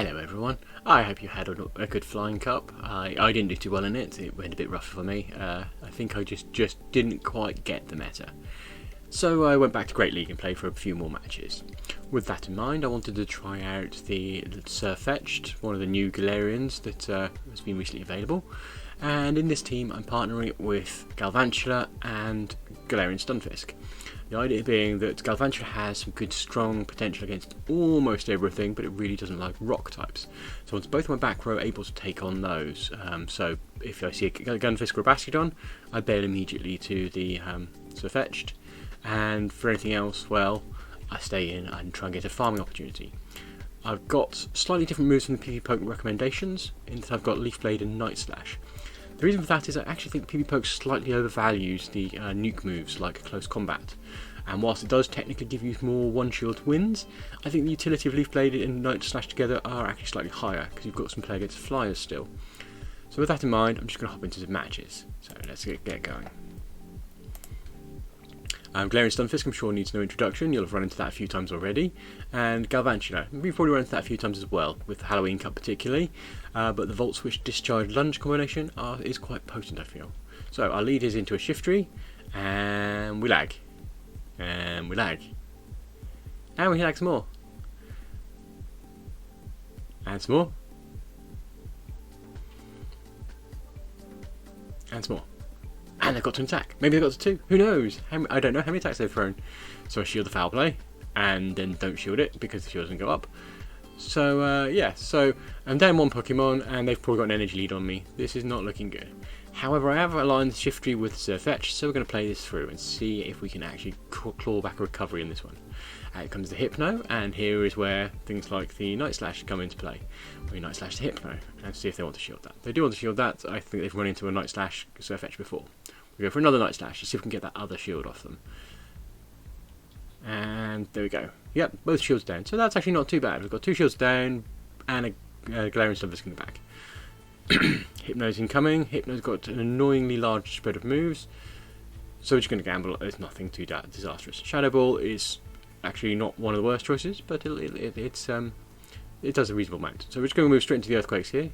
Hello everyone, I hope you had a good flying cup. I didn't do too well in it, it went a bit rough for me. I think I just didn't quite get the meta. So I went back to Great League and played for a few more matches. With that in mind, I wanted to try out the Sirfetch'd, one of the new Galarians that has been recently available. And in this team I'm partnering with Galvantula and Galarian Gunfisk. The idea being that Galvantula has some good strong potential against almost everything, but it really doesn't like rock types. So once both my back row are able to take on those, so if I see a Gunfisk or a Bastiodon, I bail immediately to the Sirfetch'd, and for anything else, well, I stay in and try and get a farming opportunity. I've got slightly different moves from the PV Poke recommendations, in that I've got Leaf Blade and Night Slash. The reason for that is I actually think PV Poke slightly overvalues the nuke moves like Close Combat, and whilst it does technically give you more one shield wins, I think the utility of Leaf Blade and Night Slash together are actually slightly higher because you've got some play against flyers still. So with that in mind, I'm just going to hop into some matches. So let's get going. Galarian Stunfisk, I'm sure needs no introduction, you'll have run into that a few times already, and Galvantula, we've probably run into that a few times as well, with the Halloween Cup particularly, but the Volt Switch Discharge Lunge combination is quite potent, I feel. So our lead is into a Shiftry, and we lag, and we lag, and we lag some more, and some more, and some more. And they've got to attack. Maybe they've got to two. Who knows? I don't know how many attacks they've thrown. So I shield the foul play, and then don't shield it because the shield doesn't go up. So yeah, so I'm down one Pokemon, and they've probably got an energy lead on me. This is not looking good. However, I have aligned Shiftry with Sirfetch'd, so we're going to play this through and see if we can actually claw back a recovery in this one. Out comes the Hypno, and here is where things like the Night Slash come into play. We Night Slash the Hypno, and see if they want to shield that. If they do want to shield that, I think they've run into a Night Slash Sirfetch'd before. We go for another Night Slash to see if we can get that other shield off them. And there we go. Yep, both shields down. So that's actually not too bad. We've got two shields down and a Galarian Stunfisk in the back. Hypno's incoming. Hypno's got an annoyingly large spread of moves. So we're just going to gamble. It's nothing too disastrous. Shadow Ball is actually not one of the worst choices, but it does a reasonable amount. So we're just going to move straight into the Earthquakes here.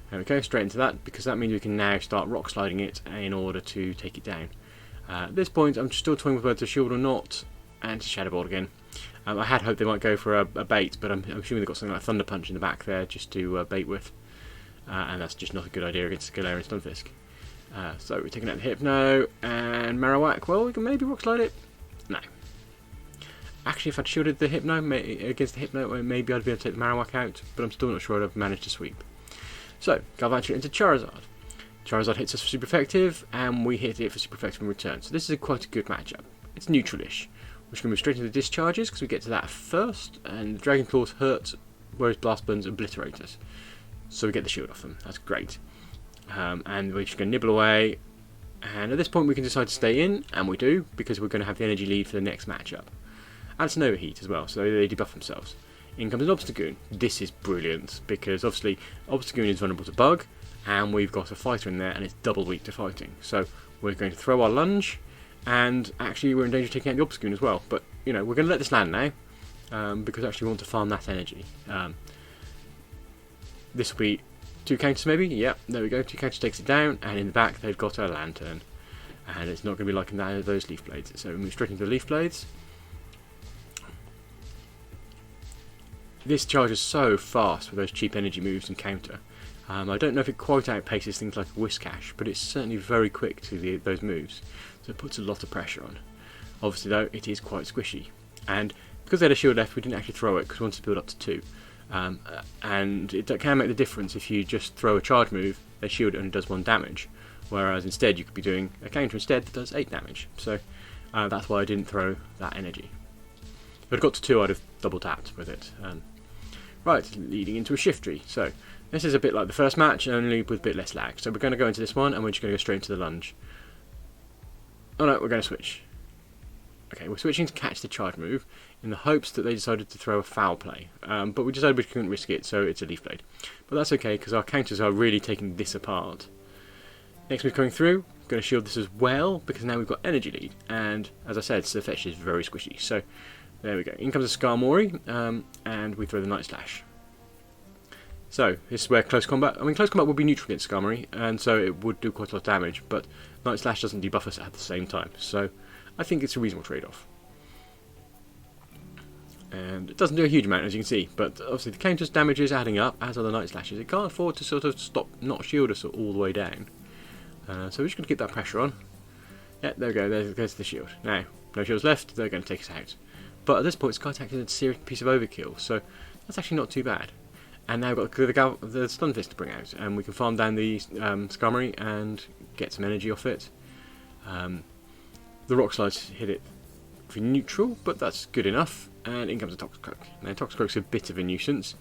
There we go, straight into that, because that means we can now start rock sliding it in order to take it down. At this point, I'm still toying with whether to shield or not, and to Shadow Ball again. I had hoped they might go for a bait, but I'm assuming they've got something like Thunder Punch in the back there just to bait with, and that's just not a good idea against Galarian Stunfisk. So we're taking out the Hypno, and Marowak, well, we can maybe rock slide it. No. Actually, if I'd shielded the Hypno against the Hypno, maybe I'd be able to take the Marowak out, but I'm still not sure I'd have managed to sweep. So, Galvantula into Charizard. Charizard hits us for super effective, and we hit it for super effective in return. So this is quite a good matchup. It's neutralish. We're just going to move straight into the discharges, because we get to that first, and the Dragon Claws hurt, whereas Blast Burns obliterate us. So we get the shield off them. That's great. And we're just going to nibble away, and at this point we can decide to stay in, and we do, because we're going to have the energy lead for the next matchup. And it's an overheat as well, so they debuff themselves. In comes an Obstagoon. This is brilliant, because obviously Obstagoon is vulnerable to Bug, and we've got a fighter in there, and it's double weak to fighting. So we're going to throw our lunge, and actually we're in danger of taking out the Obstagoon as well. But, you know, we're going to let this land now, because actually we want to farm that energy. This will be 2 counters maybe? Yep, there we go. 2 counters takes it down, and in the back they've got a Lantern. And it's not going to be like those Leaf Blades. So we move straight into the Leaf Blades. This charges so fast with those cheap energy moves and counter. I don't know if it quite outpaces things like Whiscash, but it's certainly very quick to those moves, so it puts a lot of pressure on. Obviously though, it is quite squishy, and because they had a shield left, we didn't actually throw it because we wanted to build up to 2. And it can make the difference if you just throw a charge move, their shield only does 1 damage, whereas instead you could be doing a counter instead that does 8 damage. So that's why I didn't throw that energy. If I'd got to 2, I'd have double tapped with it. Right, leading into a Shiftry. So this is a bit like the first match, only with a bit less lag. So we're going to go into this one, and we're just going to go straight into the lunge. Oh no, we're going to switch. Okay, we're switching to catch the charge move, in the hopes that they decided to throw a foul play. But we decided we couldn't risk it, so it's a Leaf Blade. But that's okay, because our counters are really taking this apart. Next move coming through, going to shield this as well, because now we've got energy lead. And as I said, Sirfetch'd is very squishy. So There we go. In comes a Skarmory, and we throw the Night Slash. So, this is where close combat... I mean, close combat would be neutral against Skarmory, and so it would do quite a lot of damage, but Night Slash doesn't debuff us at the same time, so I think it's a reasonable trade-off. And it doesn't do a huge amount, as you can see, but obviously the counter's damage is adding up, as are the Night Slashes. It can't afford to sort of stop, not shield us all the way down. So we're just going to keep that pressure on. Yeah, there we go, there's the shield. Now, no shields left, they're going to take us out. But at this point, Sky Attack is a serious piece of overkill, so that's actually not too bad. And now we've got the Stunfisk to bring out, and we can farm down the Skarmory and get some energy off it. The Rock Slides hit it for neutral, but that's good enough. And in comes a Toxicroak. Now, Toxicroak's a bit of a nuisance,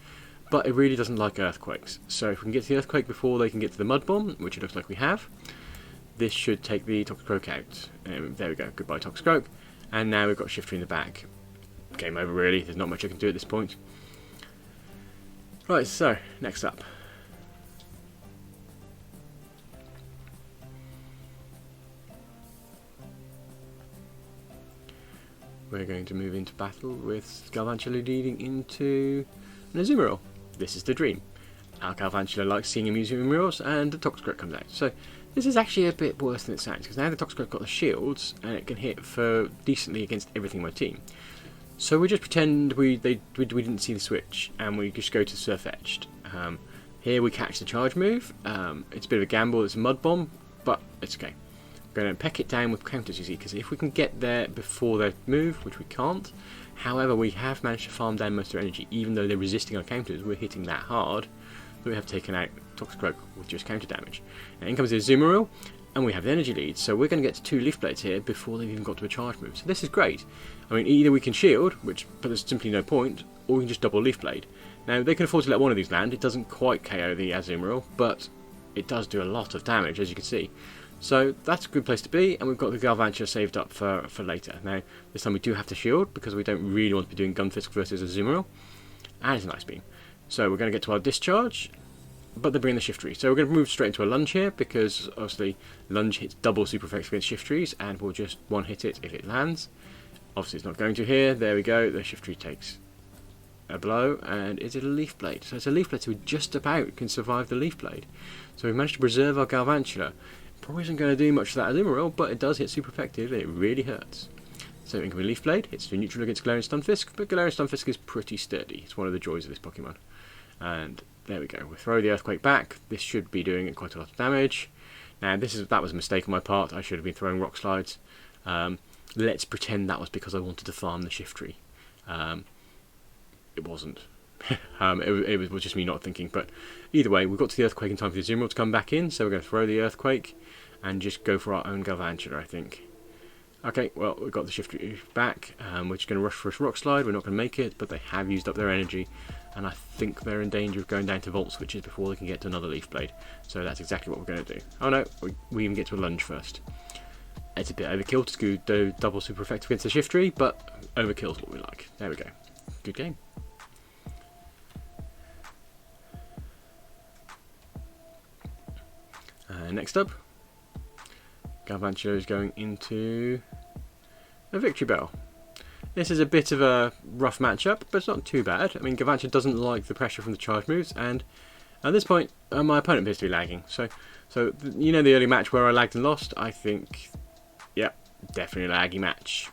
but it really doesn't like Earthquakes. So if we can get to the Earthquake before they can get to the Mud Bomb, which it looks like we have, this should take the Toxicroak out. There we go, goodbye Toxicroak. And now we've got Shiftry in the back. Game over really, there's not much I can do at this point. Right, so, next up. We're going to move into battle with Galvantula leading into an Azumarill. This is the dream. Our Galvantula likes seeing Azumarill, and the Toxicroak comes out. So this is actually a bit worse than it sounds, because now the Toxicroak got the shields, and it can hit for decently against everything in my team. So we just pretend we didn't see the switch, and we just go to Sirfetch'd. Here we catch the charge move. It's a bit of a gamble, it's a Mud Bomb, but it's okay. Going to peck it down with counters, you see, because if we can get there before they move, which we can't, however, we have managed to farm down most of their energy, even though they're resisting our counters. We're hitting that hard, that we have taken out Toxicroak with just counter damage. And in comes the Azumarill, and we have the energy lead, so we're going to get to 2 Leaf Blades here before they've even got to a charge move. So this is great. I mean, either we can shield, but there's simply no point, or we can just double Leaf Blade. Now, they can afford to let one of these land. It doesn't quite KO the Azumarill, but it does do a lot of damage, as you can see. So that's a good place to be, and we've got the Galvantula saved up for later. Now, this time we do have to shield, because we don't really want to be doing Gunfisk versus Azumarill. And it's a nice beam. So we're going to get to our discharge, but they're bringing the Shiftry. So we're going to move straight into a lunge here, because obviously lunge hits double super effects against Shiftries, and we'll just one-hit it if it lands. Obviously it's not going to here. There we go, the Shiftry takes a blow, and is it a Leaf Blade? So it's a Leaf Blade, so we just about can survive the Leaf Blade. So we've managed to preserve our Galvantula. Probably isn't going to do much for that Azumarill, but it does hit super effective, and it really hurts. So incoming Leaf Blade, hits to neutral against Galarian Stunfisk, but Galarian Stunfisk is pretty sturdy. It's one of the joys of this Pokemon. And there we go, we throw the Earthquake back. This should be doing quite a lot of damage. Now that was a mistake on my part, I should have been throwing Rock Slides. Let's pretend that was because I wanted to farm the Shiftry. It wasn't. It was just me not thinking, but either way, we've got to the Earthquake in time for the Azumarill to come back in, so we're going to throw the Earthquake and just go for our own Galvantula, I think. Okay, well, we've got the Shiftry back. We're just going to rush for a Rock Slide. We're not going to make it, but they have used up their energy, and I think they're in danger of going down to Volt Switches before they can get to another Leaf Blade. So that's exactly what we're going to do. Oh no, we even get to a lunge first. It's a bit overkill to do double super effective against the Shiftry, but overkill is what we like. There we go. Good game. Next up, Galvantula is going into a Victory Bell. This is a bit of a rough matchup, but it's not too bad. I mean, Galvantula doesn't like the pressure from the charge moves, and at this point, my opponent appears to be lagging. So you know the early match where I lagged and lost? I think, yeah, definitely a laggy match.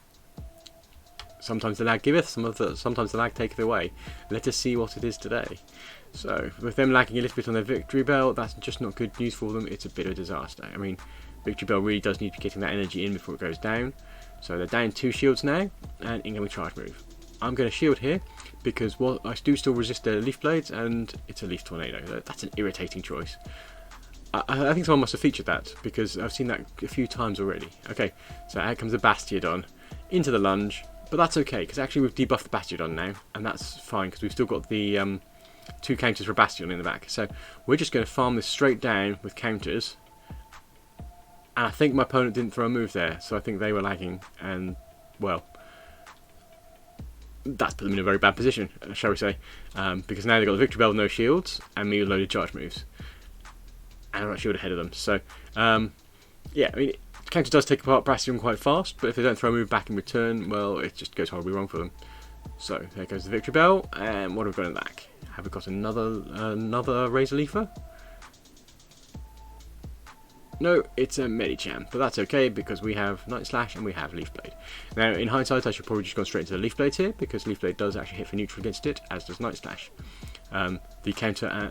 Sometimes the lag giveth, sometimes the lag taketh away. Let us see what it is today. So, with them lagging a little bit on their Victory Bell, that's just not good news for them. It's a bit of a disaster. I mean, Victory Bell really does need to be getting that energy in before it goes down. So they're down 2 shields now, and incoming charge move. I'm going to shield here, because I do still resist their Leaf Blades, and it's a Leaf Tornado. That's an irritating choice. I think someone must have featured that, because I've seen that a few times already. Okay, so out comes the Bastiodon into the lunge, but that's okay, because actually we've debuffed the Bastiodon now, and that's fine, because we've still got the 2 counters for Bastion in the back. So we're just going to farm this straight down with counters. And I think my opponent didn't throw a move there, so I think they were lagging, and, well, that's put them in a very bad position, shall we say, because now they've got the Victory Bell with no shields, and me with loaded charge moves. And I'm not shield ahead of them, so, yeah, I mean, counter does take apart Bastion quite fast, but if they don't throw a move back in return, well, it just goes horribly wrong for them. So there goes the victory bell, and what have we got in the back? Have we got another Razor Leafer? No, it's a Medicham, but that's okay because we have Night Slash and we have Leaf Blade. Now, in hindsight, I should probably just go straight into the Leaf Blade here because Leaf Blade does actually hit for neutral against it, as does Night Slash. The counter,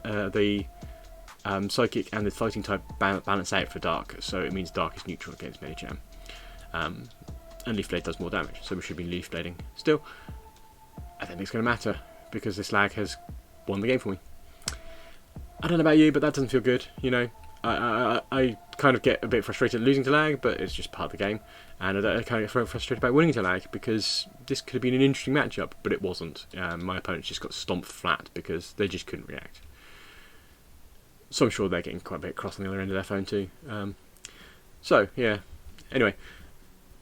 Psychic and the Fighting type balance out for Dark, so it means Dark is neutral against Medicham. And Leaf Blade does more damage, so we should be Leaf Blading. Still, I don't think it's going to matter because this lag has won the game for me. I don't know about you, but that doesn't feel good, you know. I kind of get a bit frustrated at losing to lag, but it's just part of the game. And I kind of get frustrated about winning to lag because this could have been an interesting matchup, but it wasn't. My opponents just got stomped flat because they just couldn't react. So I'm sure they're getting quite a bit cross on the other end of their phone too. So, yeah. Anyway,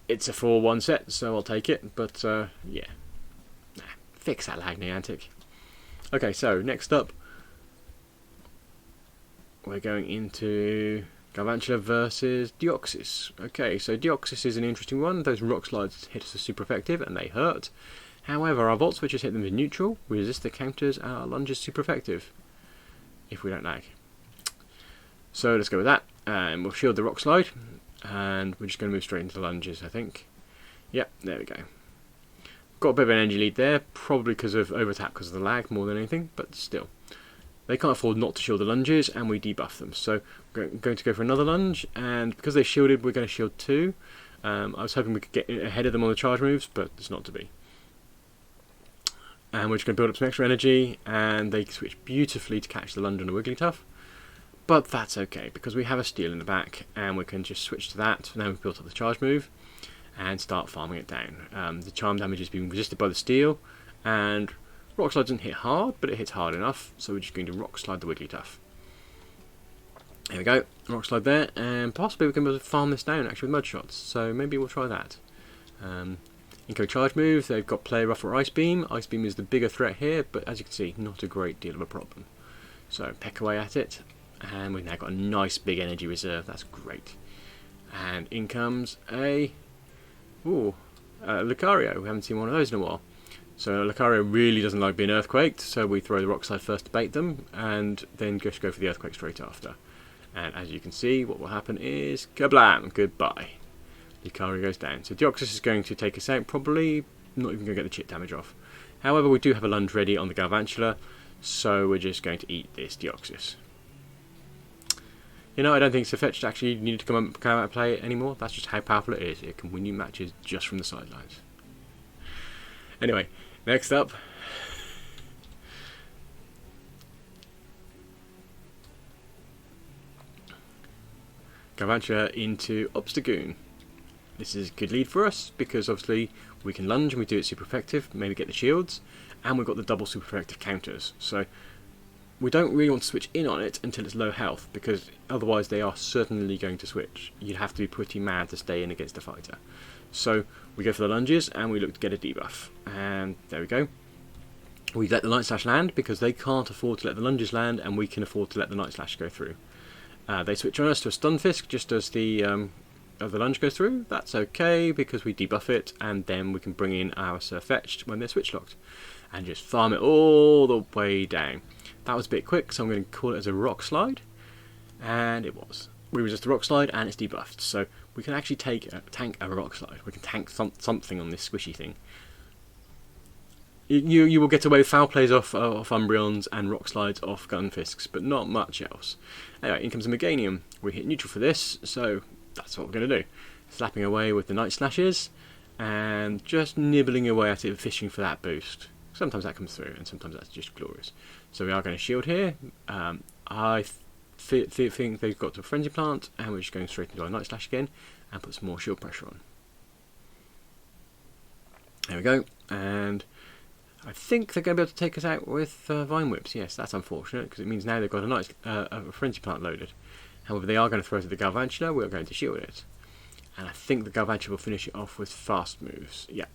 it's a 4-1 set, so I'll take it. But, yeah. Nah, fix that lag, Niantic. Okay, so next up, we're going into Galvantula versus Deoxys. Okay, so Deoxys is an interesting one. Those rock slides hit us are super effective and they hurt. However, our Volt Switches hit them with neutral, resist the counters, and our lunges super effective if we don't lag. So let's go with that, and we'll shield the rock slide, and we're just going to move straight into the lunges, I think. Yep, there we go. Got a bit of an energy lead there, probably because of over-tap because of the lag more than anything, but still. They can't afford not to shield the lunges, and we debuff them. So we're going to go for another lunge, and because they're shielded, we're going to shield 2. I was hoping we could get ahead of them on the charge moves, but it's not to be. And we're just going to build up some extra energy, and they switch beautifully to catch the lunge on a Wigglytuff. But that's okay, because we have a steel in the back, and we can just switch to that. Now we've built up the charge move, and start farming it down. The charm damage is being resisted by the steel, and Rock Slide doesn't hit hard, but it hits hard enough, so we're just going to Rock Slide the Wigglytuff. There we go, Rock Slide there, and possibly we can be able to farm this down actually with Mud Shots, so maybe we'll try that. Inco charge move, they've got Play Rough or Ice Beam. Ice Beam is the bigger threat here, but as you can see, not a great deal of a problem. So peck away at it, and we've now got a nice big energy reserve, that's great. And in comes a Lucario, we haven't seen one of those in a while. So Lucario really doesn't like being earthquaked, so we throw the rock slide first to bait them, and then just go for the earthquake straight after. And as you can see, what will happen is kablam, goodbye. Lucario goes down. So Deoxys is going to take us out, probably not even going to get the chip damage off. However, we do have a lunge ready on the Galvantula, so we're just going to eat this Deoxys. You know, I don't think Sirfetch'd actually needed to come out and play it anymore. That's just how powerful it is. It can win you matches just from the sidelines. Anyway, next up, Galvantula into Obstagoon. This is a good lead for us because obviously we can lunge and we do it super effective, maybe get the shields, and we've got the double super effective counters. So we don't really want to switch in on it until it's low health, because otherwise they are certainly going to switch. You'd have to be pretty mad to stay in against a fighter. So we go for the lunges and we look to get a debuff. And there we go. We let the Night Slash land because they can't afford to let the lunges land, and we can afford to let the Night Slash go through. They switch on us to a Gunfisk just as the lunge goes through. That's okay because we debuff it, and then we can bring in our Sirfetch'd when they're switch locked and just farm it all the way down. That was a bit quick, so I'm going to call it as a rock slide, and it was. We resist the rock slide and it's debuffed, so we can actually tank a rock slide. We can tank something on this squishy thing. You will get away with foul plays off Umbreons and rock slides off Gunfisks, but not much else. Anyway, in comes a Meganium. We hit neutral for this, so that's what we're going to do. Slapping away with the Night Slashes and just nibbling away at it, fishing for that boost. Sometimes that comes through, and sometimes that's just glorious. So we are going to shield here. I think they've got to a Frenzy Plant, and we're just going straight into our Night Slash again and put some more shield pressure on. There we go, and I think they're going to be able to take us out with Vine Whips. Yes, that's unfortunate, because it means now they've got a Frenzy Plant loaded. However, they are going to throw it at the Galvantula, we're going to shield it. And I think the Galvantula will finish it off with fast moves. Yeah.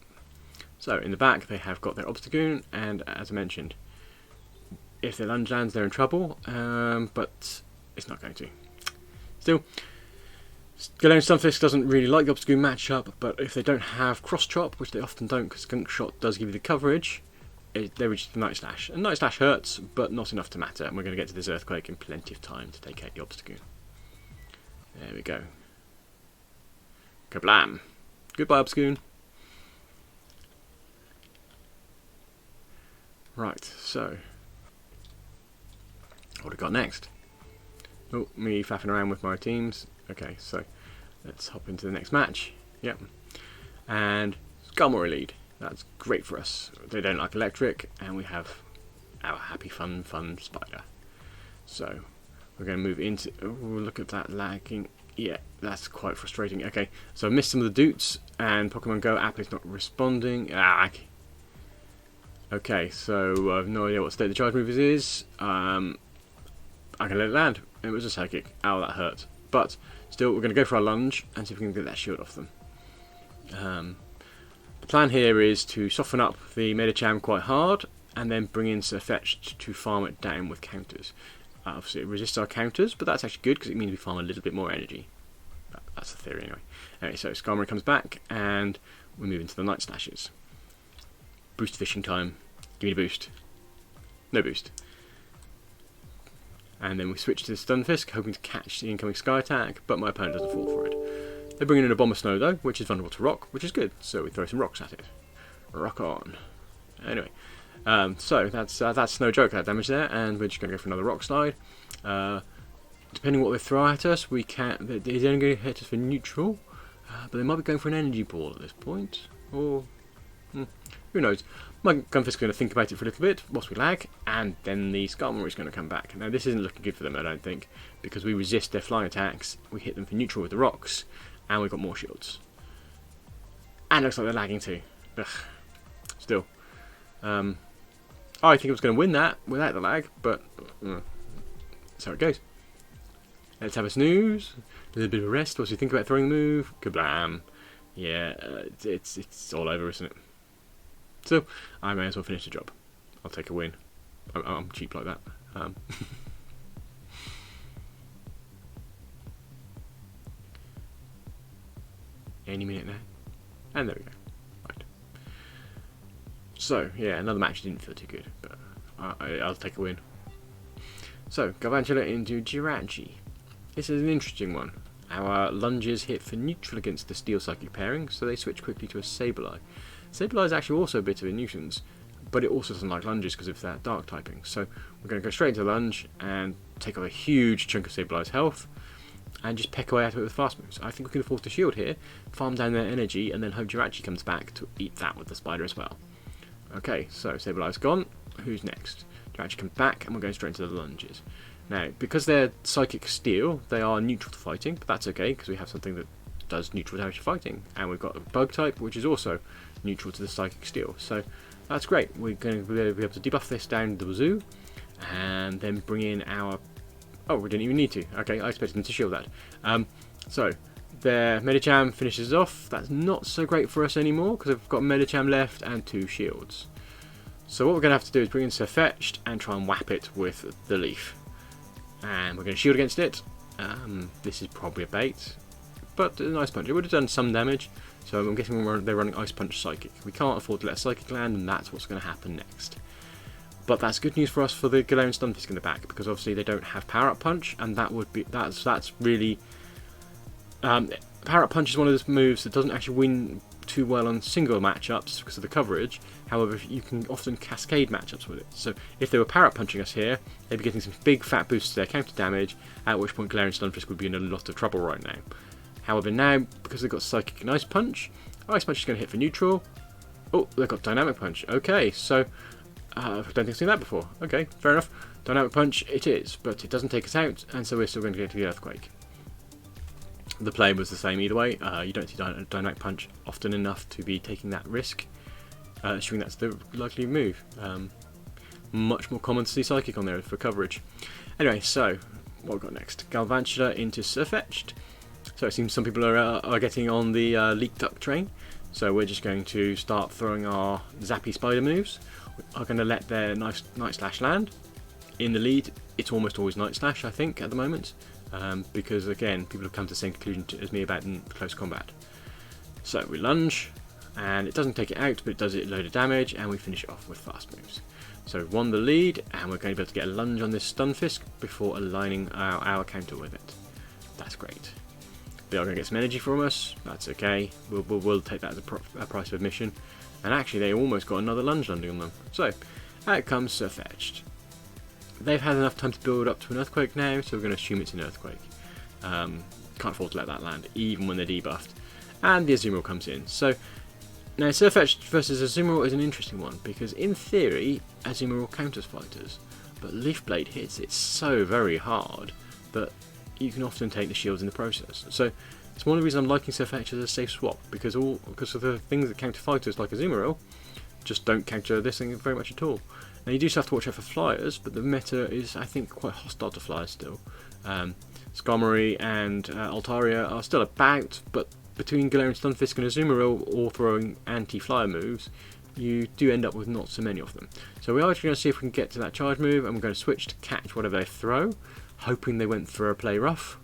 So, in the back, they have got their Obstagoon, and as I mentioned, if their lunge lands, they're in trouble, but it's not going to. Still, Galarian Stunfisk doesn't really like the Obscure matchup, but if they don't have Cross Chop, which they often don't because Gunk Shot does give you the coverage, they reach the Night Slash. And Night Slash hurts, but not enough to matter. And we're going to get to this Earthquake in plenty of time to take out the Obstagoon. There we go. Kablam! Goodbye, Obstagoon. Right, so what have we got next? Oh, me faffing around with my teams. Okay, so let's hop into the next match. Yep. And Galvantula Lead. That's great for us. They don't like electric, and we have our happy, fun spider. So we're going to move into. Oh, look at that lagging. Yeah, that's quite frustrating. Okay, so I missed some of the doots, and Pokemon Go app is not responding. Okay, so I have no idea what state the charge movers is. I can let it land. It was a psychic. Ow, that hurt. But still, we're going to go for our lunge and see if we can get that shield off them. The plan here is to soften up the Medicham quite hard and then bring in Sirfetch'd to farm it down with counters. Obviously, it resists our counters, but that's actually good because it means we farm a little bit more energy. That's the theory anyway. Anyway, so Skarmory comes back and we move into the Night Slashes. Boost fishing time. Give me the boost. No boost. And then we switch to the Gunfisk, hoping to catch the incoming Sky Attack, but my opponent doesn't fall for it. They bring in a Bomber Snow though, which is vulnerable to rock, which is good, so we throw some rocks at it. Rock on. Anyway, so that's no joke, that damage there, and we're just going to go for another Rock Slide. Depending on what they throw at us, we can. They're only going to hit us for neutral, but they might be going for an Energy Ball at this point, or who knows. My Gunfisk is going to think about it for a little bit whilst we lag, and then the Skarmory is going to come back. Now this isn't looking good for them, I don't think, because we resist their flying attacks, we hit them for neutral with the rocks, and we've got more shields. And it looks like they're lagging too. Ugh. Still. I think I was going to win that without the lag, but that's how it goes. Let's have a snooze, a little bit of a rest whilst we think about throwing the move. Kablam! Yeah, it's all over, isn't it? So I may as well finish the job. I'll take a win. I'm cheap like that. Any minute now. And there we go. Right. So yeah, another match didn't feel too good, but I'll take a win. So Galvantula into Jirachi. This is an interesting one. Our lunges hit for neutral against the Steel Psychic pairing, so they switch quickly to a Sableye. Sableye is actually also a bit of a nuisance, but it also doesn't like lunges because of that dark typing. So we're going to go straight into lunge and take off a huge chunk of Sableye's health and just peck away at it with fast moves. I think we can afford to shield here, farm down their energy, and then hope Jirachi comes back to eat that with the spider as well. Okay, so Sableye's gone. Who's next? Jirachi comes back, and we're going straight into the lunges. Now, because they're Psychic Steel, they are neutral to fighting, but that's okay because we have something that does neutral damage to fighting, and we've got a Bug type which is also neutral to the Psychic Steel, so that's great. We're going to be able to debuff this down the wazoo and then bring in our... oh, we didn't even need to. Okay, I expected them to shield that. So their Medicham finishes off. That's not so great for us anymore because we've got Medicham left and 2 shields. So what we're going to have to do is bring in Sirfetch'd and try and whap it with the leaf, and we're going to shield against it. This is probably a bait, but an Ice Punch, it would have done some damage, so I'm guessing they're running Ice Punch Psychic. We can't afford to let a Psychic land, and that's what's going to happen next. But that's good news for us for the Galarian Stunfisk in the back, because obviously they don't have Power Up Punch, and that would be that's really... Power Up Punch is one of those moves that doesn't actually win too well on single matchups because of the coverage. However, you can often cascade matchups with it. So if they were Power Up Punching us here, they'd be getting some big fat boosts to their counter damage, at which point Galarian Stunfisk would be in a lot of trouble right now. However, now, because they've got Psychic and Ice Punch is going to hit for neutral. Oh, they've got Dynamic Punch. Okay, so I don't think I've seen that before. Okay, fair enough. Dynamic Punch it is, but it doesn't take us out, and so we're still going to get to the Earthquake. The play was the same either way. You don't see Dynamic Punch often enough to be taking that risk, assuming that's the likely move. Much more common to see Psychic on there for coverage. Anyway, so what we've got next? Galvantula into Sirfetch'd. So it seems some people are getting on the Leak Duck train. So we're just going to start throwing our Zappy Spider moves. We are going to let their Night Slash land, In the lead, it's almost always Night Slash, I think, at the moment, because again, people have come to the same conclusion as me about in close combat. So we lunge, and it doesn't take it out, but it does it a load of damage, and we finish it off with fast moves. So we've won the lead, and we're going to be able to get a lunge on this Gunfisk before aligning our counter with it. That's great. They are going to get some energy from us, that's okay, we'll take that as a price of admission. And actually they almost got another lunge landing on them. So, out comes Sirfetch'd. They've had enough time to build up to an Earthquake now, so we're going to assume it's an Earthquake. Can't afford to let that land, even when they're debuffed. And the Azumarill comes in. So, now Sirfetch'd versus Azumarill is an interesting one, because in theory, Azumarill counters fighters. But Leaf Blade hits it so very hard that you can often take the shields in the process. So it's one of the reasons I'm liking Sirfetch'd as a safe swap, because of the things that counter fighters like Azumarill just don't counter this thing very much at all. Now you do still have to watch out for flyers, but the meta is, I think, quite hostile to flyers still. Skarmory and Altaria are still about, but between Galarian Stunfisk and Azumarill all throwing anti-flyer moves, you do end up with not so many of them. So we are actually going to see if we can get to that charge move, and we're going to switch to catch whatever they throw, hoping they won't throw a play rough.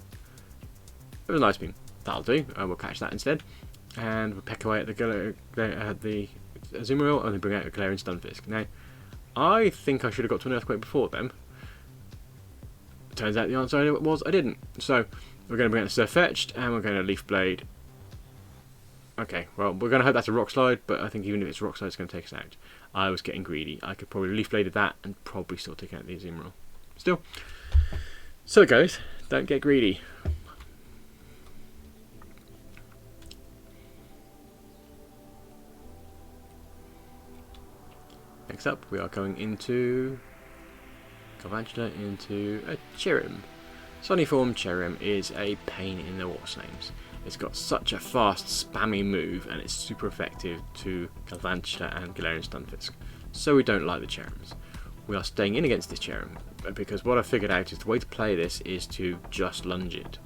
It was a nice beam. That'll do. We'll catch that instead. And we'll peck away at the Azumarill, and then bring out a Galarian Stunfisk. Now, I think I should have got to an Earthquake before them. Turns out the answer was I didn't. So, we're going to bring out the Sirfetch'd, and we're going to Leaf Blade. Okay, well, we're going to hope that's a Rock Slide, but I think even if it's a Rock Slide, it's going to take us out. I was getting greedy. I could probably Leaf Bladed that, and probably still take out the Azumarill. Still. So it goes. Don't get greedy. Next up, we are going into Galvantula into a Cherrim. Sunny Form Cherrim is a pain in the Warslames. It's got such a fast, spammy move, and it's super effective to Galvantula and Galarian Stunfisk. So we don't like the Cherrims. We are staying in against this Cherrim, because what I figured out is the way to play this is to just lunge it.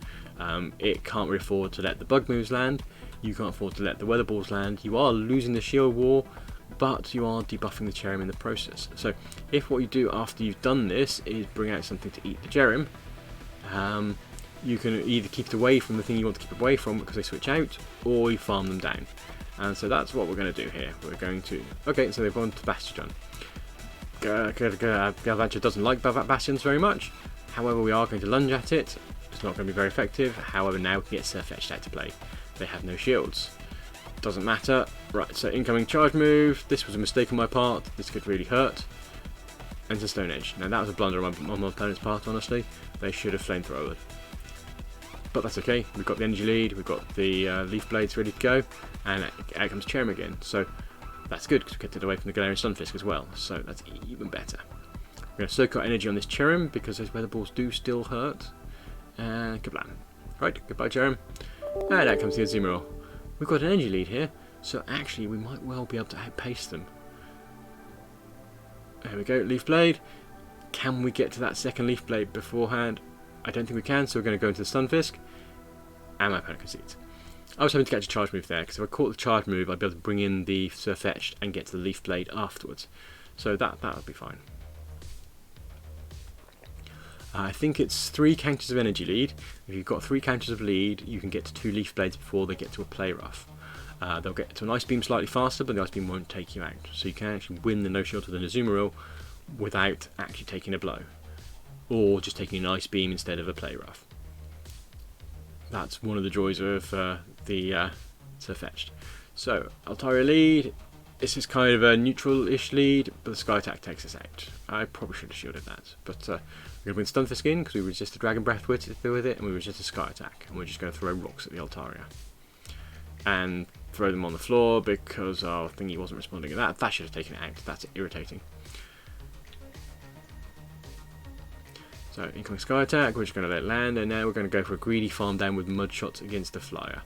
It can't really afford to let the bug moves land, you can't afford to let the weather balls land, you are losing the shield war, but you are debuffing the Cherrim in the process. So if what you do after you've done this is bring out something to eat the Cherrim, you can either keep it away from the thing you want to keep away from because they switch out, or you farm them down. And so that's what we're going to do here. We're going to... Okay, so they've gone to Bastion. Galvantula doesn't like Bastions very much. However, we are going to lunge at it. It's not going to be very effective. However, now we can get Sirfetch'd out to play. They have no shields. Doesn't matter. Right, so incoming charge move. This was a mistake on my part. This could really hurt. Enter Stone Edge. Now that was a blunder on my opponent's part, honestly. They should have flamethrowered. But that's okay. We've got the energy lead. We've got the leaf blades ready to go. And out comes Cherrim again. So that's good because we kept it away from the Galarian Stunfisk as well. So that's even better. We're going to soak our energy on this Cherrim because those weather balls do still hurt. And kablam. Right, goodbye Cherrim. And out comes the Azumarill. We've got an energy lead here, so actually we might well be able to outpace them. There we go, Leaf Blade. Can we get to that second Leaf Blade beforehand? I don't think we can, so we're going to go into the Stunfisk. And my opponent concedes. I was hoping to catch a charge move there, because if I caught the charge move, I'd be able to bring in the Sirfetch'd and get to the Leaf Blade afterwards. So that would be fine. I think it's 3 counters of energy lead. If you've got 3 counters of lead, you can get to 2 leaf blades before they get to a play rough. They'll get to an ice beam slightly faster, but the ice beam won't take you out. So you can actually win the no shield with an Azumarill without actually taking a blow, or just taking an ice beam instead of a play rough. That's one of the joys of the Sirfetch'd. So Altaria lead. This is kind of a neutral-ish lead, but the Sky Attack takes us out. I probably should have shielded that, but we're going to bring Stunfisk in because we resist the Dragon Breath with it, and we resist the Sky Attack, and we're just going to throw rocks at the Altaria. And throw them on the floor because our thingy wasn't responding to that. That should have taken it out. That's irritating. So incoming Sky Attack, we're just going to let it land, and now we're going to go for a greedy farm down with mud shots against the Flyer.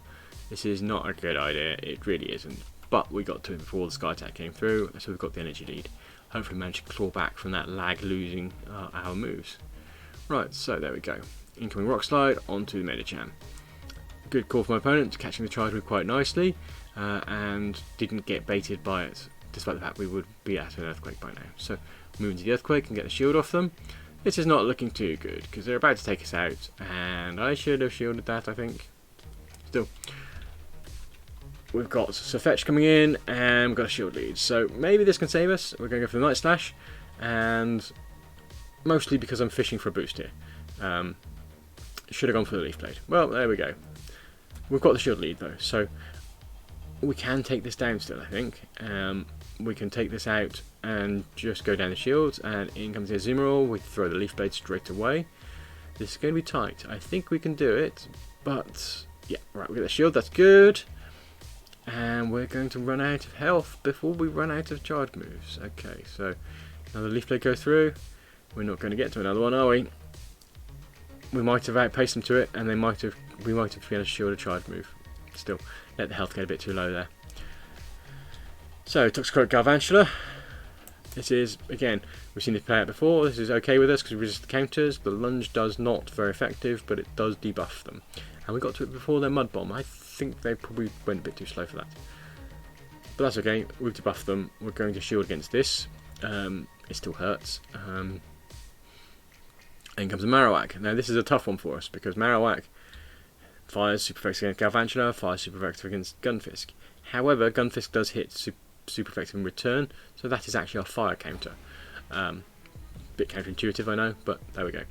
This is not a good idea, it really isn't. But we got to it before the Sky Attack came through, so we've got the energy lead. Hopefully manage to claw back from that lag losing our moves. Right, so there we go. Incoming Rock Slide onto the Medicham. Good call from my opponent, catching the charge move quite nicely, and didn't get baited by it, despite the fact we would be at an Earthquake by now. So moving to the Earthquake and get the shield off them. This is not looking too good because they're about to take us out, and I should have shielded that, I think. Still, we've got Sirfetch'd coming in, and we've got a shield lead, so maybe this can save us. We're going to go for the Night Slash, and mostly because I'm fishing for a boost here. Should have gone for the Leaf Blade. Well, there we go. We've got the shield lead though, so we can take this down still, I think. We can take this out and just go down the shields, and in comes the Azumarill. We throw the Leaf Blade straight away. This is going to be tight. I think we can do it, but yeah, right, we get the shield, that's good. And we're going to run out of health before we run out of charge moves. Okay, so another Leaf Blade goes through. We're not going to get to another one, are we? We might have outpaced them to it, and we might have been able to shield a charge move. Still, let the health get a bit too low there. So, Toxicroak Galvantula. This is, again, we've seen this play out before. This is okay with us because we resist the counters. The lunge does not very effective, but it does debuff them. And we got to it before their Mud Bomb. I think they probably went a bit too slow for that. But that's okay. We've debuffed them. We're going to shield against this. It still hurts. In comes a Marowak. Now this is a tough one for us because Marowak fires super effective against Galvantula, fires super effective against Gunfisk. However, Gunfisk does hit super effective in return, so that is actually our fire counter. Bit counterintuitive, I know, but there we go.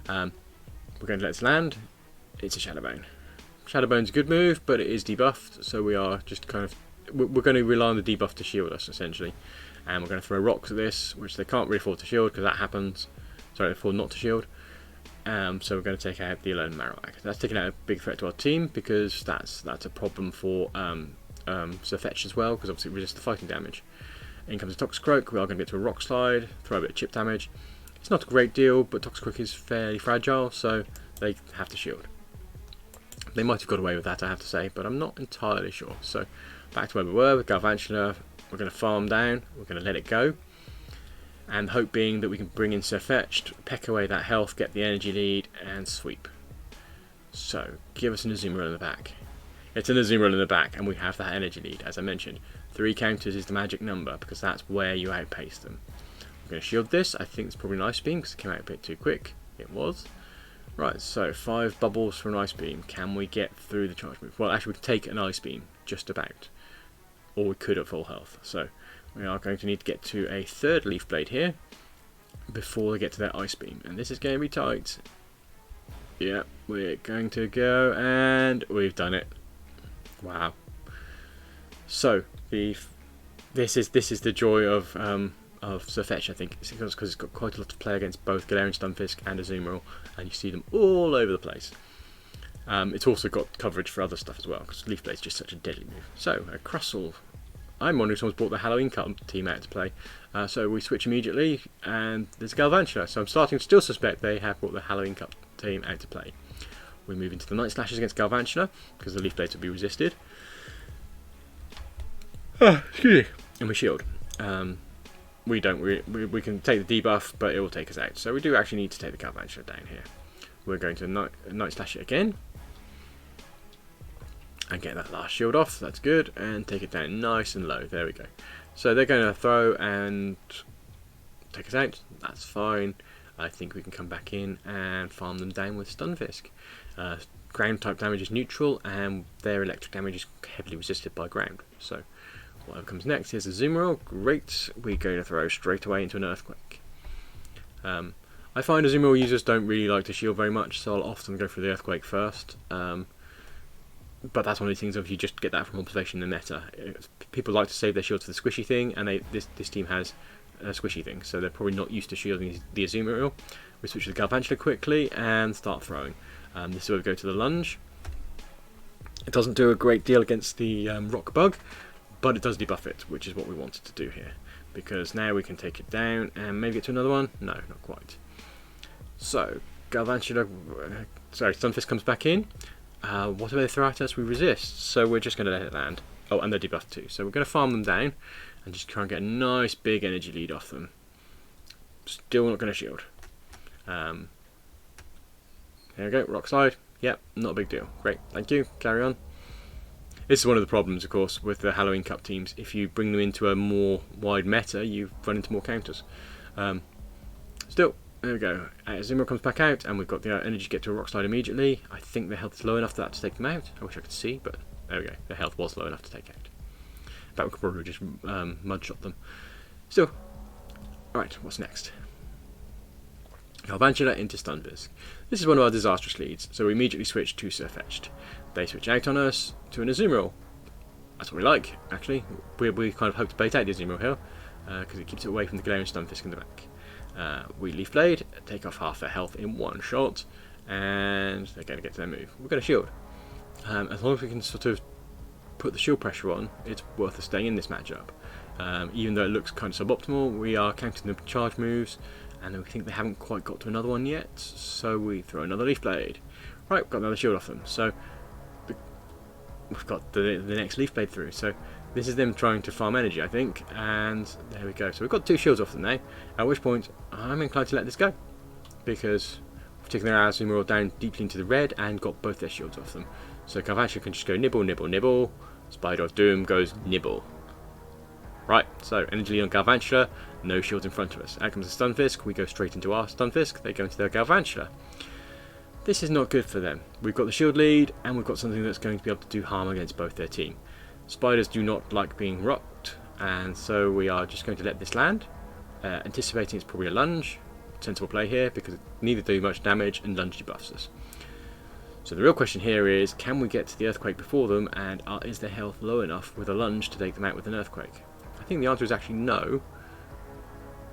We're going to let this land. It's a Shadowbone. Shadowbone's a good move, but it is debuffed, so we are just kind of we're going to rely on the debuff to shield us essentially, and we're going to throw rocks at this, which they can't really afford to shield because that happens. Sorry, afford not to shield. So we're going to take out the Alone Marowak. That's taking out a big threat to our team because that's a problem for Sirfetch'd as well, because obviously it resists the fighting damage. In comes a Toxicroak. We are going to get to a Rock Slide, throw a bit of chip damage. It's not a great deal, but Toxicroak is fairly fragile, so they have to shield. They might have got away with that, I have to say, but I'm not entirely sure. So back to where we were with Galvantula. We're going to farm down. We're going to let it go. And the hope being that we can bring in Sirfetch'd, peck away that health, get the energy lead, and sweep. So, give us an Azumarill in the back. It's an Azumarill in the back, and we have that energy lead, as I mentioned. 3 counters is the magic number, because that's where you outpace them. I'm going to shield this. I think it's probably an Ice Beam, because it came out a bit too quick. It was. Right, so 5 bubbles for an Ice Beam. Can we get through the charge move? Well, actually, we can take an Ice Beam, just about. Or we could at full health. So, we are going to need to get to a 3rd Leaf Blade here before they get to their Ice Beam, and this is going to be tight. Yeah, we're going to go, and we've done it. Wow. So this is the joy of Sirfetch'd, I think, because it's got quite a lot to play against both Galarian Stunfisk and Azumarill, and you see them all over the place. It's also got coverage for other stuff as well, because Leaf Blade is just such a deadly move. So a Crustle. I'm wondering if someone's brought the Halloween Cup team out to play. So we switch immediately, and there's Galvantula. So I'm starting to still suspect they have brought the Halloween Cup team out to play. We move into the Night Slashes against Galvantula, because the Leaf Blades will be resisted. Excuse me. And we shield. We don't. We can take the debuff, but it will take us out. So we do actually need to take the Galvantula down here. We're going to Night Slash it again. And get that last shield off, that's good, and take it down nice and low, there we go. So they're going to throw and take us out, that's fine. I think we can come back in and farm them down with Stunfisk. Ground type damage is neutral, and their electric damage is heavily resisted by ground. So whatever comes next is a Azumarill, great, we're going to throw straight away into an Earthquake. I find Azumarill users don't really like to shield very much, so I'll often go for the Earthquake first. But that's one of the things of you just get that from observation in the meta. People like to save their shields for the squishy thing, and this team has a squishy thing, so they're probably not used to shielding the Azumarill. We switch to the Galvantula quickly and start throwing. This is where we go to the lunge. It doesn't do a great deal against the rock bug, but it does debuff it, which is what we wanted to do here. Because now we can take it down and maybe get to another one. No, not quite. So Galvantula, Stunfisk comes back in. Whatever they throw at us, we resist, so we're just going to let it land. Oh, and they're debuffed too, so we're going to farm them down and just try and get a nice big energy lead off them. Still not going to shield. There we go, Rock Slide. Yep, not a big deal. Great, thank you, carry on. This is one of the problems, of course, with the Halloween Cup teams. If you bring them into a more wide meta, you run into more counters. Still, There we go. Azumarill comes back out, and we've got the energy to get to a rock slide immediately. I think their health is low enough for that to take them out. I wish I could see, but there we go. Their health was low enough to take out. But we could probably just mud shot them. Still, right. What's next? Galvantula into Gunfisk. This is one of our disastrous leads, so we immediately switch to Sirfetch'd. They switch out on us to an Azumarill. That's what we like, actually. We kind of hope to bait out the Azumarill here, because it keeps it away from the Galarian Stunfisk in the back. We Leaf Blade, take off half their health in one shot, and they're going to get to their move. We're going to shield. As long as we can sort of put the shield pressure on, it's worth us staying in this matchup. Even though it looks kind of suboptimal, we are counting the charge moves, and we think they haven't quite got to another one yet, so we throw another Leaf Blade. Right, we've got another shield off them, so we've got the next Leaf Blade through. So this is them trying to farm energy, I think, and there we go. So we've got 2 shields off them now, at which point I'm inclined to let this go, because we've taken their Azumarill down deeply into the red and got both their shields off them. So Galvantula can just go nibble, nibble, nibble. Spider of Doom goes nibble. Right, so energy lead on Galvantula, no shields in front of us. Out comes the Stunfisk, we go straight into our Stunfisk, they go into their Galvantula. This is not good for them. We've got the shield lead, and we've got something that's going to be able to do harm against both their team. Spiders do not like being rocked, and so we are just going to let this land, anticipating it's probably a lunge. Sensible play here, because neither do much damage, and lunge debuffs us. So the real question here is, can we get to the Earthquake before them, and is their health low enough with a lunge to take them out with an Earthquake? I think the answer is actually no,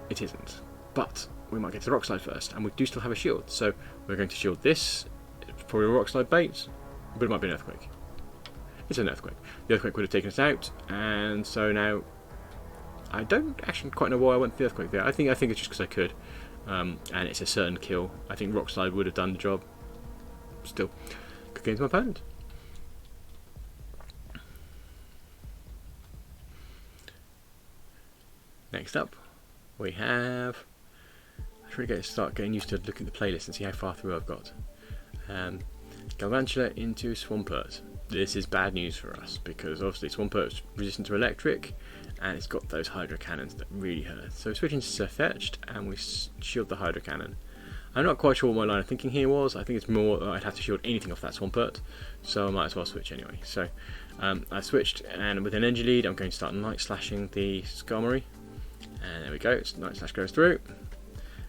it isn't. But we might get to the Rock Slide first, and we do still have a shield, so we're going to shield this. It's probably a Rock Slide bait, but it might be an Earthquake. It's an Earthquake. The Earthquake would have taken us out, and so now I don't actually quite know why I went for the Earthquake there. I think it's just because I could, and it's a certain kill. I think Rock Slide would have done the job. Still, good game to my opponent. Next up, we have. I should really start getting used to looking at the playlist and see how far through I've got. Galvantula into Swampert. This is bad news for us, because obviously Swampert's resistant to electric, and it's got those Hydro Cannons that really hurt. So switching to Sirfetch'd, and we shield the Hydro Cannon. I'm not quite sure what my line of thinking here was. I think it's more that I'd have to shield anything off that Swampert, so I might as well switch anyway. So I switched, and with an energy lead, I'm going to start Night Slashing the Skarmory. And there we go, Night Slash goes through.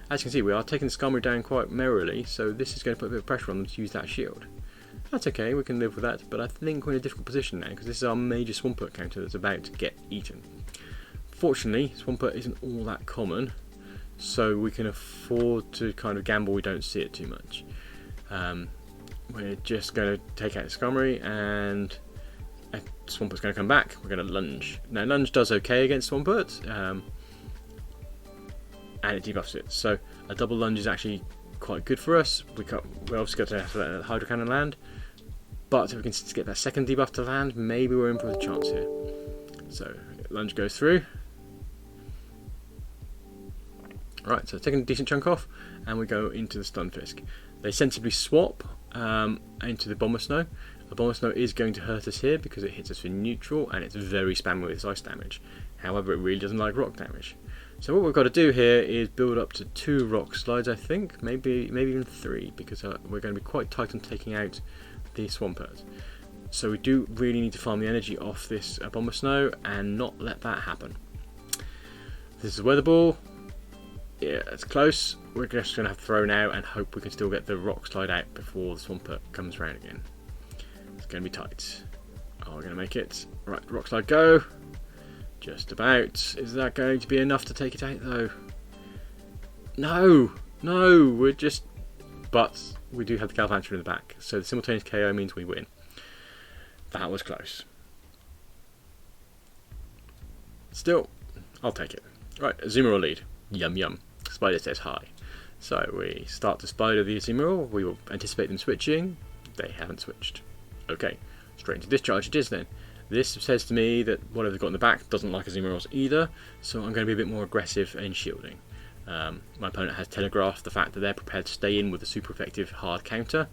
As you can see, we are taking the Skarmory down quite merrily, so this is going to put a bit of pressure on them to use that shield. That's okay, we can live with that, but I think we're in a difficult position now, because this is our major Swampert counter that's about to get eaten. Fortunately, Swampert isn't all that common, so we can afford to kind of gamble we don't see it too much. We're just going to take out the Skarmory, and Swampert's going to come back. We're going to lunge. Now lunge does okay against Swampert, and it debuffs it. So a double lunge is actually quite good for us. We obviously got to have to let the Hydro Cannon land, but if we can get that second debuff to land, maybe we're in for a chance here. So lunge goes through. Right, so taking a decent chunk off, and we go into the Stunfisk. They sensibly swap into the Bomber Snow. The Bomber Snow is going to hurt us here because it hits us for neutral, and it's very spammy with its ice damage. However, it really doesn't like rock damage. So what we've got to do here is build up to 2 rock slides, I think, maybe even 3, because we're going to be quite tight on taking out the Swampert. So we do really need to farm the energy off this Bomber Snow and not let that happen. This is Weather Ball. Yeah, it's close. We're just going to have to throw now and hope we can still get the rock slide out before the Swampert comes around again. It's going to be tight. Oh, we're going to make it. Right, rock slide go. Just about. Is that going to be enough to take it out though? No, we're just. But we do have the Galvantula in the back, so the simultaneous KO means we win. That was close. Still, I'll take it. Right, Azumarill lead. Yum yum. Spider says hi. So we start to Spider the Azumarill. We will anticipate them switching. They haven't switched. Okay, straight into discharge it is then. This says to me that whatever they've got in the back doesn't like Azumarills either, so I'm going to be a bit more aggressive in shielding. My opponent has telegraphed the fact that they're prepared to stay in with a super effective hard counter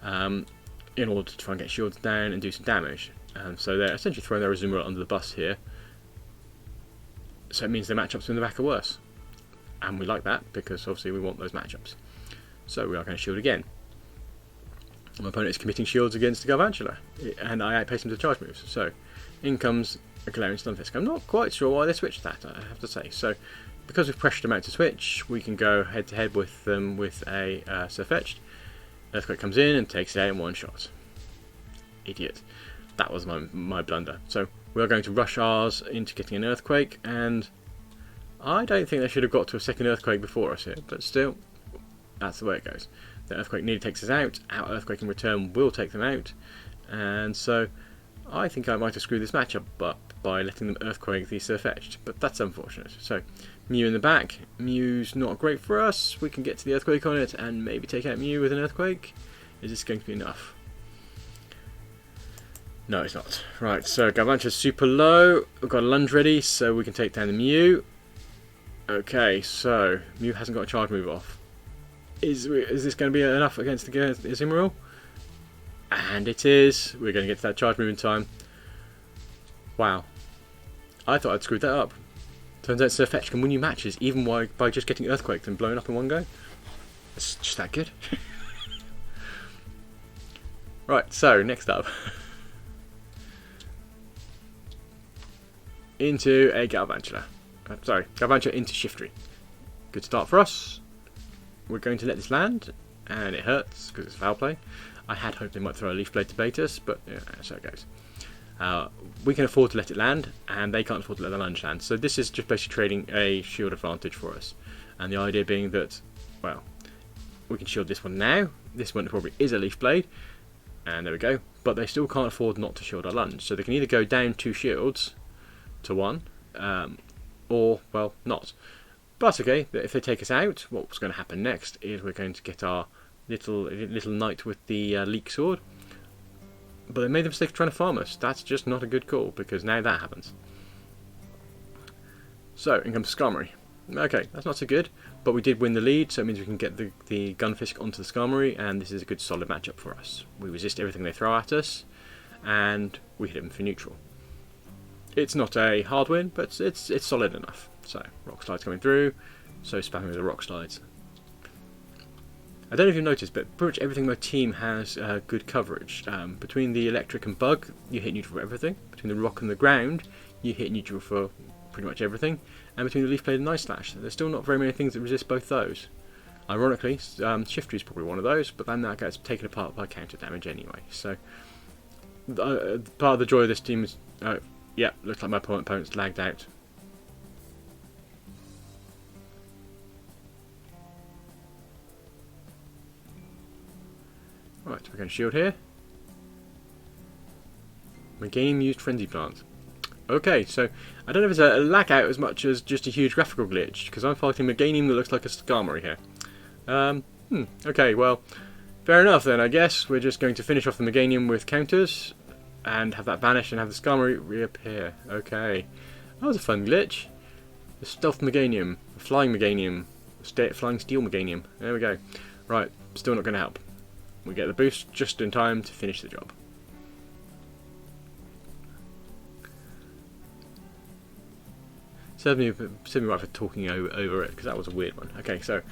in order to try and get shields down and do some damage. So they're essentially throwing their Azumarill under the bus here. So it means their matchups in the back are worse. and we like that because obviously we want those matchups. So we are going to shield again. My opponent is committing shields against the Galvantula, and I outpace him to charge moves. So in comes a Galarian Stunfisk. I'm not quite sure why they switched that, I have to say. So because we've pressured them out to switch, we can go head to head with them with a Sirfetch'd. Earthquake comes in and takes it out in one shot. Idiot. That was my blunder. So we are going to rush ours into getting an Earthquake, and I don't think they should have got to a second Earthquake before us here, but still, that's the way it goes. The Earthquake nearly takes us out, our Earthquake in return will take them out, and so I think I might have screwed this matchup up by letting them Earthquake the Sirfetch'd, but that's unfortunate. So Mew in the back. Mew's not great for us. We can get to the Earthquake on it and maybe take out Mew with an Earthquake. Is this going to be enough? No, it's not. Right, so Galvantula's super low. We've got a lunge ready, so we can take down the Mew. Okay, so Mew hasn't got a charge move off. Is this going to be enough against the Azumarill? And it is. We're going to get to that charge move in time. Wow. I thought I'd screwed that up. Turns out Sirfetch'd can win you matches even by just getting Earthquaked and blown up in one go. It's just that good. Right, so next up. Into a Galvantula. Sorry, Galvantula into Shiftry. Good start for us. We're going to let this land, and it hurts because it's foul play. I had hoped they might throw a Leaf Blade to bait us, but yeah, so it goes. We can afford to let it land, and they can't afford to let the lunge land. So this is just basically trading a shield advantage for us. And the idea being that, well, we can shield this one now. This one probably is a Leaf Blade, and there we go. But they still can't afford not to shield our lunge. So they can either go down 2 shields to 1, or, well, not. But okay, if they take us out, what's going to happen next is we're going to get our little knight with the leek sword. But they made the mistake of trying to farm us. That's just not a good call, because now that happens. So, in comes Skarmory. Okay, that's not so good, but we did win the lead, so it means we can get the Gunfisk onto the Skarmory, and this is a good solid matchup for us. We resist everything they throw at us, and we hit them for neutral. It's not a hard win, but it's solid enough. So, Rock Slide's coming through, so spamming with the Rock Slides. I don't know if you've noticed, but pretty much everything in my team has good coverage. Between the electric and bug, you hit neutral for everything. Between the rock and the ground, you hit neutral for pretty much everything. And between the leaf blade and ice slash, there's still not very many things that resist both those. Ironically, Shiftry is probably one of those, but then that gets taken apart by counter damage anyway. So part of the joy of this team is, yeah, looks like my opponent's lagged out. Right, we're going to shield here. Meganium used Frenzy Plant. Okay, so I don't know if it's a lag out as much as just a huge graphical glitch, because I'm fighting Meganium that looks like a Skarmory here. Okay, well, fair enough then, I guess. We're just going to finish off the Meganium with counters, and have that vanish and have the Skarmory reappear. Okay, that was a fun glitch. The Stealth Meganium, the Flying Meganium, Flying Steel Meganium. There we go. Right, still not going to help. We get the boost just in time to finish the job. Serve me right for talking over it, because that was a weird one. Okay, so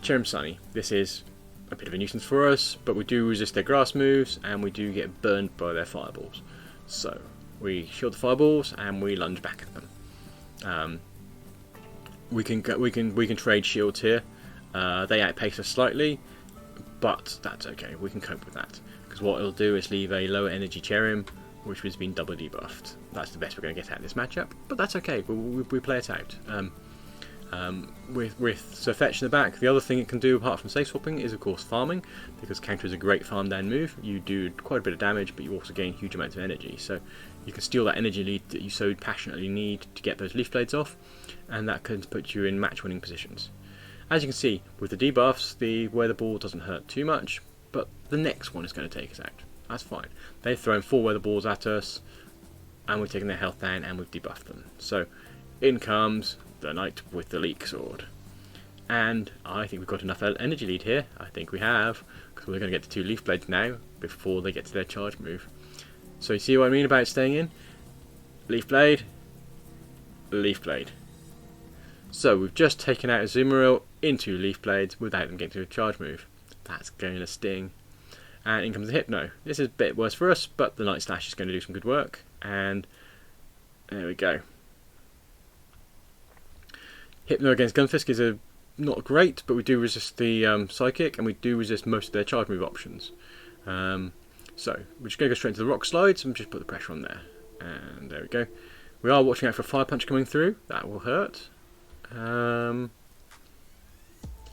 Cherrim Sunny. This is a bit of a nuisance for us, but we do resist their grass moves, and we do get burned by their fireballs. So we shield the fireballs, and we lunge back at them. We can trade shields here. They outpace us slightly, but that's okay, we can cope with that, because what it'll do is leave a lower energy Cherrim, which has been double debuffed. That's the best we're going to get out of this matchup, but that's okay, we play it out. With Sirfetch'd in the back, the other thing it can do apart from safe swapping is of course farming, because counter is a great farm down move. You do quite a bit of damage, but you also gain huge amounts of energy, so you can steal that energy lead that you so passionately need to get those leaf blades off, and that can put you in match winning positions. As you can see, with the debuffs, the weather ball doesn't hurt too much, but the next one is going to take us out. That's fine. They've thrown 4 weather balls at us, and we've taken their health down, and we've debuffed them. So, in comes the knight with the leek sword. And I think we've got enough energy lead here. I think we have, because we're going to get the 2 leaf blades now, before they get to their charge move. So you see what I mean about staying in? Leaf blade, leaf blade. So we've just taken out a Azumarill into Leaf Blades without them getting to a charge move. That's going to sting. And in comes the Hypno. This is a bit worse for us, but the Night Slash is going to do some good work. And there we go. Hypno against Gunfisk is not great, but we do resist the Psychic, and we do resist most of their charge move options. So we're just going to go straight into the Rock Slides and just put the pressure on there. And there we go. We are watching out for a Fire Punch coming through. That will hurt. And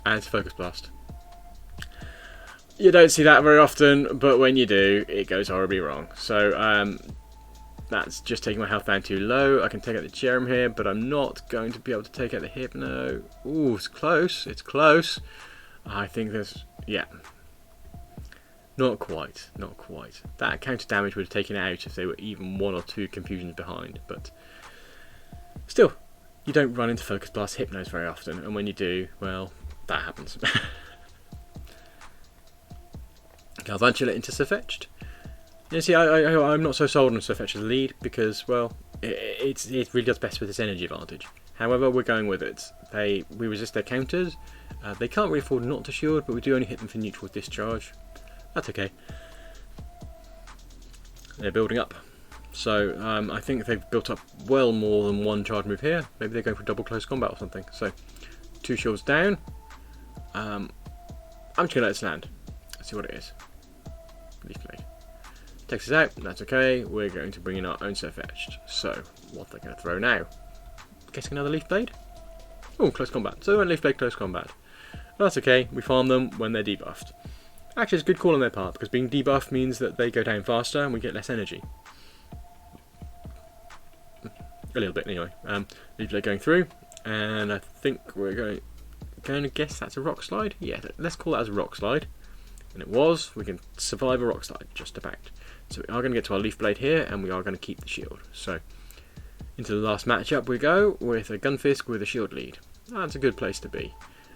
it's Focus Blast. You don't see that very often, but when you do, it goes horribly wrong. So that's just taking my health down too low. I can take out the Jerem here, but I'm not going to be able to take out the Hypno. Ooh, it's close. It's close. I think there's... yeah. Not quite. Not quite. That counter damage would have taken it out if they were even 1 or 2 confusions behind, but still, you don't run into Focus Blast Hypnos very often, and when you do, well, that happens. Galvantula into Sirfetch'd. You see, I'm not so sold on Sirfetch'd's lead because, well, it really does best with its energy advantage. However, we're going with it. We resist their counters. They can't really afford not to shield, but we do only hit them for neutral discharge. That's okay. They're building up. So I think they've built up well more than 1 charge move here. Maybe they're going for double close combat or something. So 2 shields down. I'm just going to let this land. Let's see what it is. Leaf Blade. Takes us out. That's okay. We're going to bring in our own Sirfetch'd. So what they're going to throw now? Guessing another Leaf Blade? Oh, close combat. So they went Leaf Blade close combat. That's okay. We farm them when they're debuffed. Actually, it's a good call on their part, because being debuffed means that they go down faster and we get less energy. A little bit, anyway. Leaf Blade going through, and I think we're going to guess that's a Rock Slide. Yeah, let's call that as a Rock Slide. And it was. We can survive a Rock Slide, just about. So we are going to get to our Leaf Blade here, and we are going to keep the shield. So, into the last matchup we go, with a Gunfisk with a shield lead. That's a good place to be.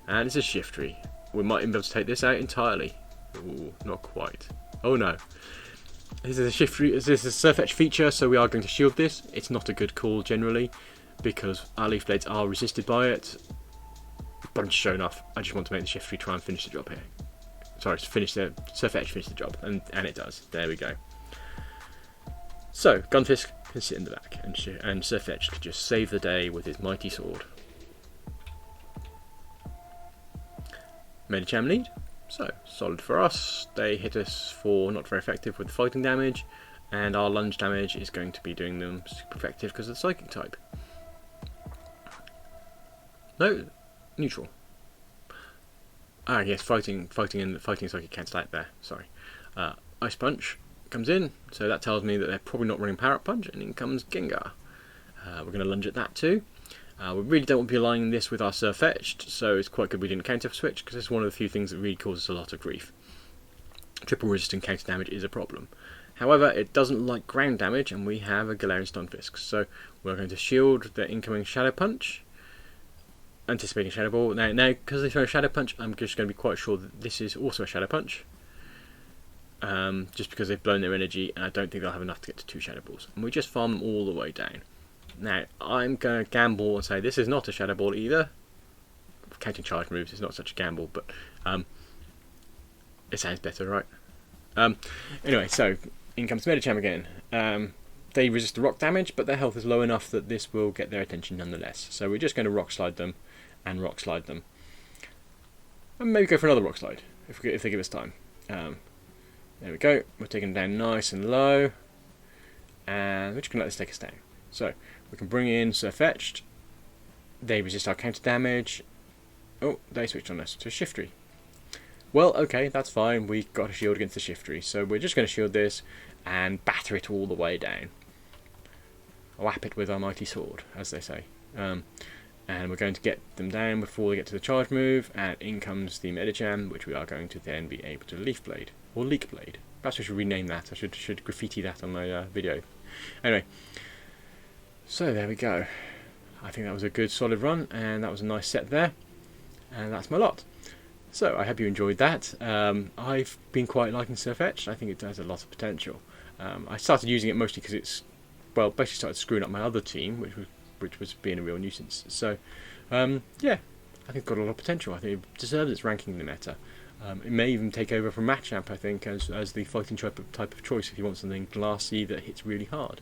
And it's a Shiftry. We might even be able to take this out entirely. Ooh, not quite. Oh no. This is a Sirfetch'd feature, so we are going to shield this. It's not a good call generally, because our Leaf Blades are resisted by it. But I'm just showing off. I just want to make the Shiftry try and finish the job here. Sorry, Sirfetch'd finish the job, and it does. There we go. So, Gunfisk can sit in the back, and Sirfetch'd can just save the day with his mighty sword. Medicham lead. So, solid for us. They hit us for not very effective with fighting damage, and our lunge damage is going to be doing them super effective because of the psychic type. No, neutral. Ah, yes, fighting psychic cancel out there. Sorry. Ice Punch comes in, so that tells me that they're probably not running Power Up Punch, and in comes Gengar. We're going to lunge at that too. We really don't want to be aligning this with our Sirfetch'd, so it's quite good we didn't counter switch, because it's one of the few things that really causes a lot of grief. Triple resistant counter damage is a problem. However, it doesn't like ground damage, and we have a Galarian Stunfisk, so we're going to shield the incoming Shadow Punch, anticipating Shadow Ball. Now, because they throw a Shadow Punch, I'm just going to be quite sure that this is also a Shadow Punch, just because they've blown their energy, and I don't think they'll have enough to get to 2 Shadow Balls. And we just farm them all the way down. Now, I'm going to gamble and say this is not a Shadow Ball either. Counting charge moves is not such a gamble, but it sounds better, right? Anyway, so in comes Medicham again. They resist the rock damage, but their health is low enough that this will get their attention nonetheless. So we're just going to Rock Slide them and Rock Slide them. And maybe go for another Rock Slide if they give us time. There we go. We're taking them down nice and low. And we're just going to let this take us down. So, we can bring in Sirfetch'd. They resist our counter damage. Oh, they switched on us to a Shiftry. Well, okay, that's fine. We got a shield against the Shiftry. So we're just going to shield this and batter it all the way down. Whap it with our mighty sword, as they say. And we're going to get them down before they get to the charge move. And in comes the Medicham, which we are going to then be able to Leaf Blade. Or Leak Blade. Perhaps I should rename that. I should graffiti that on my video. Anyway. So there we go. I think that was a good solid run, and that was a nice set there, and that's my lot. So I hope you enjoyed that. I've been quite liking Sirfetch'd. I think it has a lot of potential. I started using it mostly because it's, well, basically started screwing up my other team, which was being a real nuisance. So Yeah, I think it's got a lot of potential. I think it deserves its ranking in the meta. It may even take over from Machamp, I think, as the fighting type of choice if you want something glassy that hits really hard.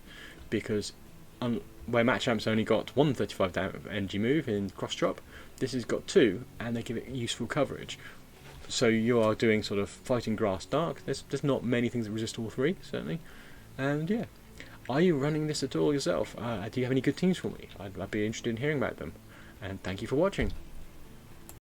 Because where Machamp's only got one 35 energy move in cross drop, this has got two, and they give it useful coverage. So you are doing sort of fighting grass dark. There's not many things that resist all three, certainly. And yeah, are you running this at all yourself? Do you have any good teams for me? I'd be interested in hearing about them. And thank you for watching.